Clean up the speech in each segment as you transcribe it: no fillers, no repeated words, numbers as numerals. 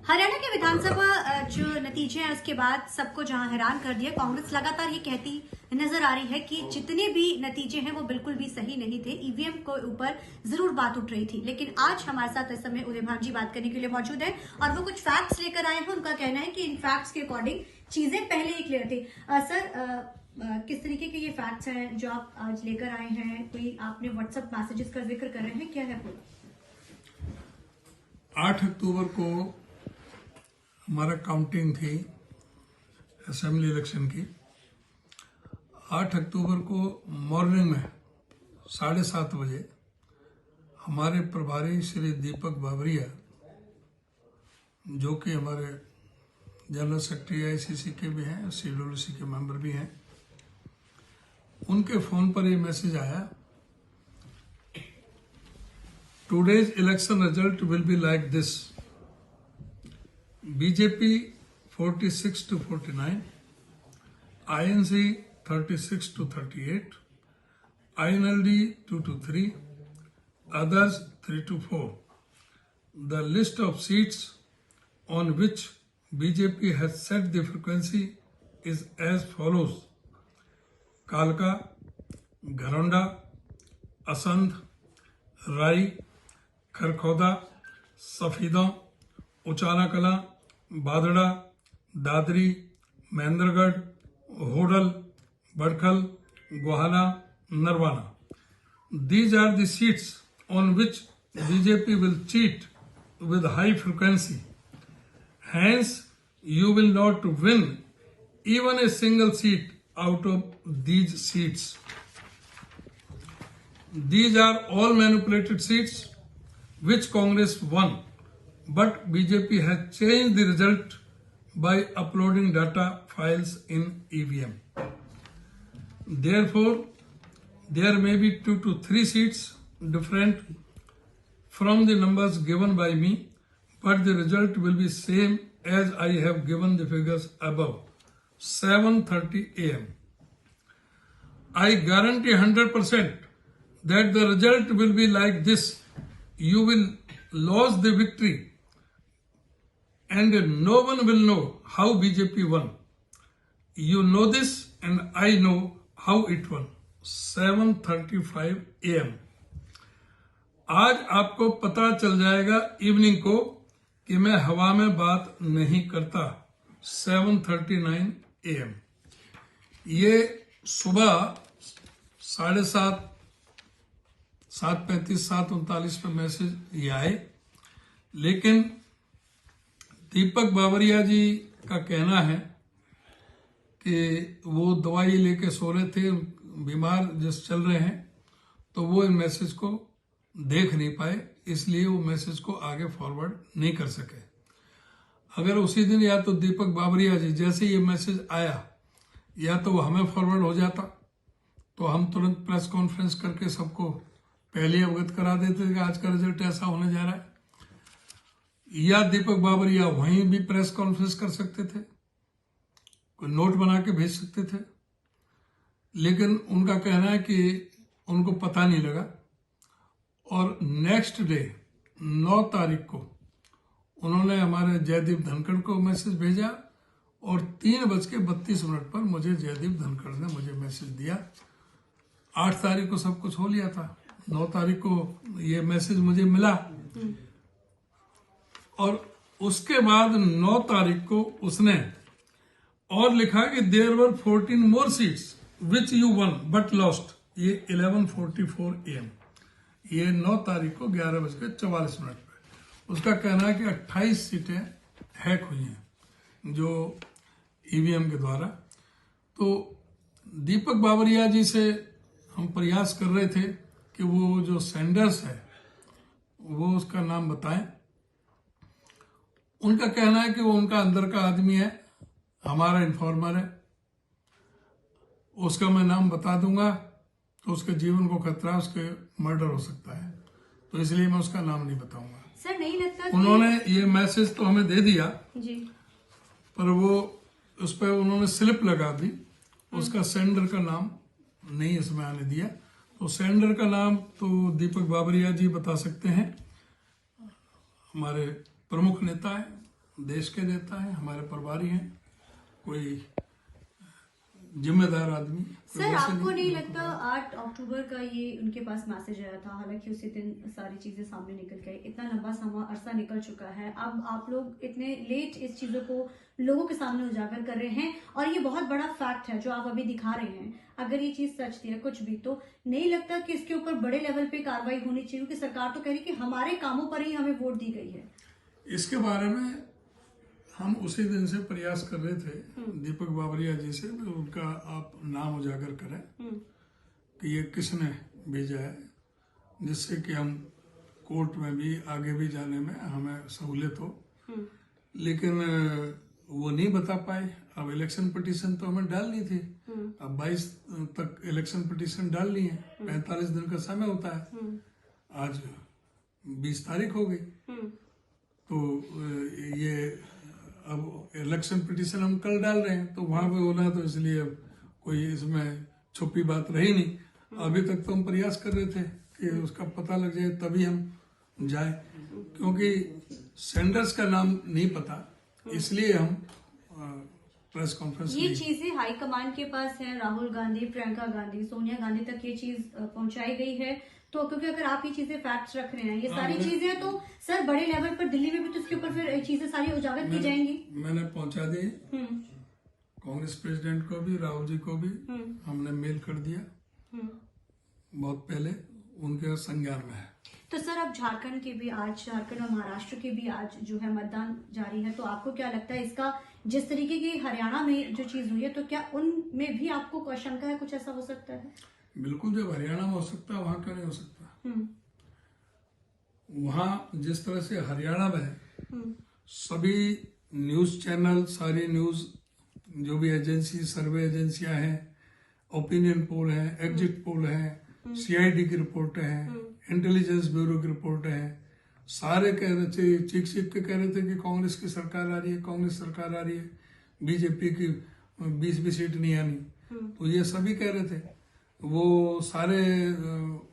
हरियाणा के विधानसभा जो नतीजे हैं उसके बाद सबको जहां हैरान कर दिया। कांग्रेस लगातार ये कहती नजर आ रही है कि जितने भी नतीजे हैं वो बिल्कुल भी सही नहीं थे, ईवीएम के ऊपर जरूर बात उठ रही थी। लेकिन आज हमारे साथ इस समय उदय भान जी बात करने के लिए मौजूद है और वो कुछ फैक्ट्स लेकर आए हैं। उनका कहना है कि इन फैक्ट्स के अकॉर्डिंग चीजें पहले ही क्लियर थी। सर, किस तरीके के ये फैक्ट्स हैं जो आप आज लेकर आए हैं? कोई आपने व्हाट्सएप मैसेजेस का जिक्र कर रहे हैं, क्या है पूरा? 8 अक्टूबर को हमारा काउंटिंग थी असेंबली इलेक्शन की। 8 अक्टूबर को मॉर्निंग में 7:30 बजे हमारे प्रभारी श्री दीपक बाबरिया, जो कि हमारे जनरल सेक्रेटरी आईसीसी के भी हैं, सीडब्ल्यूसी के मेंबर भी हैं, उनके फोन पर ये मैसेज आया, today's election result will be like this, BJP 46 to 49, INC 36 to 38, INLD 2 to 3, others 3 to 4. The list of seats on which BJP has set the frequency is as follows: कालका, घरौंडा, असंध, राई, खरखौदा, सफीदों, उचाना कला, बादड़ा, Dadri, Mahendragarh, Hodal, Badkhal, Gohana, Narwana. These are the seats on which BJP will cheat with high frequency. Hence, you will not win even a single seat out of these seats. These are all manipulated seats which Congress won, but BJP has changed the result by uploading data files in EVM. Therefore, there may be 2 to 3 seats different from the numbers given by me, but the result will be same as I have given the figures above. 7:30 AM. I guarantee 100% that the result will be like this. You will lose the victory and no one will know how BJP won. You know this and I know how it won. 7:35 AM. आज आपको पता चल जाएगा evening को कि मैं हवा में बात नहीं करता. 7:39 AM. ये सुबह 7:30, 7:35, 7:39 पे मैसेज ये आए. लेकिन दीपक बाबरिया जी का कहना है कि वो दवाई लेके सो रहे थे, बीमार जिस चल रहे हैं, तो वो इन मैसेज को देख नहीं पाए, इसलिए वो मैसेज को आगे फॉरवर्ड नहीं कर सके. अगर उसी दिन या तो दीपक बाबरिया जी जैसे ये मैसेज आया या तो वो हमें फॉरवर्ड हो जाता तो हम तुरंत प्रेस कॉन्फ्रेंस करके सबको पहले अवगत करा देते कि आज का रिजल्ट ऐसा होने जा रहा है, या दीपक बाबरिया वहीं भी प्रेस कॉन्फ्रेंस कर सकते थे, कोई नोट बना के भेज सकते थे. लेकिन उनका कहना है कि उनको पता नहीं लगा और नेक्स्ट डे 9 तारीख को उन्होंने हमारे जयदीप धनखड़ को मैसेज भेजा और 3:32 पर मुझे जयदीप धनखड़ ने मुझे मैसेज दिया. 8 तारीख को सब कुछ हो लिया था, 9 तारीख को ये मैसेज मुझे मिला और उसके बाद 9 तारीख को उसने और लिखा कि there were 14 more seats which you won but lost. ये 11:44 AM. ये 9 तारीख को 11:44 पे उसका कहना है कि 28 सीटें हैक हुई हैं जो ईवीएम के द्वारा. तो दीपक बाबरिया जी से हम प्रयास कर रहे थे कि वो जो सेंडर्स है वो उसका नाम बताएं. उनका कहना है कि वो उनका अंदर का आदमी है, हमारा इन्फॉर्मर है, उसका मैं नाम बता दूंगा तो उसके जीवन को खतरा, उसके मर्डर हो सकता है, तो इसलिए मैं उसका नाम नहीं बताऊंगा. सर, नहीं लगता उन्होंने ये मैसेज तो हमें दे दिया जी, पर वो उस पर उन्होंने स्लिप लगा दी, उसका सेंडर का नाम नहीं इसमें आने दिया. तो सेंडर का नाम तो दीपक बाबरिया जी बता सकते हैं, हमारे प्रमुख नेता है देश के नेता हैं, हमारे प्रभारी हैं, कोई जिम्मेदार आदमी। तो सर वैसे आपको नहीं लगता 8 अक्टूबर का ये उनके पास मैसेज आया था, हालांकि उसी दिन सारी चीजें सामने निकल गई, इतना लंबा अरसा निकल चुका है, अब आप लोग इतने लेट इस चीजों को लोगों के सामने उजागर कर रहे हैं और ये बहुत बड़ा फैक्ट है जो आप अभी दिखा रहे हैं, अगर ये चीज सच थी या कुछ भी, तो नहीं लगता कि इसके ऊपर बड़े लेवल पे कार्रवाई होनी चाहिए? क्योंकि सरकार तो कह रही है कि हमारे कामों पर ही हमें वोट दी गई है। इसके बारे में हम उसी दिन से प्रयास कर रहे थे दीपक बावरिया जी से, उनका आप नाम उजागर करें कि ये किसने भेजा है, जिससे कि हम कोर्ट में भी आगे भी जाने में हमें सहूलियत हो। लेकिन वो नहीं बता पाए। अब इलेक्शन पिटीशन तो हमें डालनी थी, अब 22 तक इलेक्शन पिटीशन डालनी है, 45 दिन का समय होता है, आज 20 तारीख हो गई, तो ये अब इलेक्शन पिटीशन हम कल डाल रहे हैं, तो वहां पे होना, तो इसलिए अब कोई इसमें छुपी बात रही नहीं। अभी तक तो हम प्रयास कर रहे थे कि उसका पता लग जाए तभी हम जाए, क्योंकि सेंडर्स का नाम नहीं पता, इसलिए हम प्रेस कॉन्फ्रेंस। ये चीजें हाईकमान के पास है, राहुल गांधी, प्रियंका गांधी, सोनिया गांधी तक ये चीज पहुंचाई गई है, तो क्योंकि अगर आप ये चीजें फैक्ट्स रख रहे हैं, ये सारी चीजें, तो सर बड़े लेवल पर दिल्ली में भी तो इसके ऊपर फिर चीजें सारी उजागर की जाएंगी। मैंने पहुंचा दी कांग्रेस प्रेसिडेंट को भी, राहुल जी को भी हमने मेल कर दिया बहुत पहले, उनके संज्ञान में है। तो सर अब झारखंड और महाराष्ट्र के भी आज जो है मतदान जारी है, तो आपको क्या लगता है इसका, जिस तरीके की हरियाणा में जो चीज हुई है, तो क्या उनमें भी आपको कोई शंका है, कुछ ऐसा हो सकता है? बिल्कुल, जब हरियाणा में हो सकता है, वहां क्यों नहीं हो सकता? वहां जिस तरह से हरियाणा में है, सभी न्यूज चैनल, सारी न्यूज जो भी एजेंसी, सर्वे एजेंसियां हैं, ओपिनियन पोल है, एग्जिट पोल है, सीआईडी की रिपोर्ट है, इंटेलिजेंस ब्यूरो की रिपोर्ट है, सारे कह रहे थे, चीख के कह रहे थे कि कांग्रेस की सरकार आ रही है, कांग्रेस सरकार आ रही है, बीजेपी की 20 भी सीट नहीं आनी, तो ये सभी कह रहे थे। वो सारे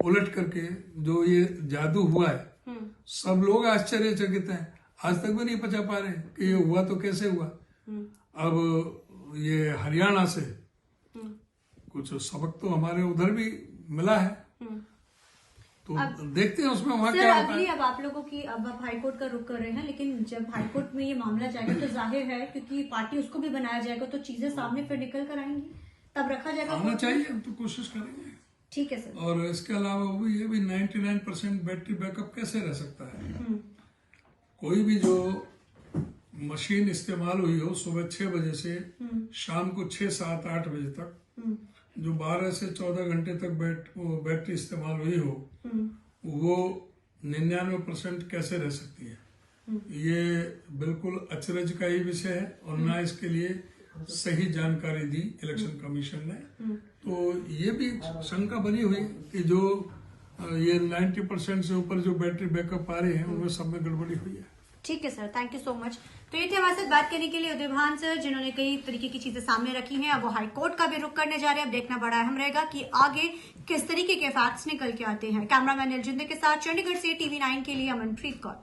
उलट करके जो ये जादू हुआ है, सब लोग आश्चर्यचकित हैं, आज तक भी नहीं पचा पा रहे कि ये हुआ तो कैसे हुआ। अब ये हरियाणा से कुछ सबक तो हमारे उधर भी मिला है, तो देखते हैं उसमें वहां क्या होता है। अब आप लोगों की, अब आप हाईकोर्ट का रुख कर रहे हैं, लेकिन जब हाईकोर्ट में ये मामला जाएगा तो जाहिर है, क्योंकि पार्टी उसको भी बनाया जाएगा, तो चीजें सामने फिर निकल कर आएंगी, तब रखा जाएगा। आना चाहिए, हम तो कोशिश करेंगे। ठीक है सर। और इसके अलावा वो ये भी 99% बैटरी बैकअप कैसे रह सकता है? कोई भी जो मशीन इस्तेमाल हुई हो सुबह 6 बजे से शाम को 6, 7, 8 बजे तक, जो 12 से 14 घंटे तक बैटरी इस्तेमाल हुई हो, वो 99% कैसे रह सकती है? ये बिल्कुल अचरज का ही विषय है, और ना इसके लिए सही जानकारी दी इलेक्शन कमीशन ने। तो ये भी शंका बनी हुई कि जो ये 90% से ऊपर जो बैटरी बैकअप आ रहे हैं, उनमें सब में गड़बड़ी हुई है। ठीक है sir, thank you so much. तो ये थे हमारे साथ बात करने के लिए उदयभान सर, जिन्होंने कई तरीके की चीजें सामने रखी हैं। अब वो हाईकोर्ट का भी रुख करने जा रहे हैं, अब देखना बड़ा अहम रहेगा कि आगे किस तरीके के फैक्ट्स निकल के आते हैं। कैमरामैन निलजिंदर के साथ चंडीगढ़ से TV9 के लिए अमनप्रीत कौर।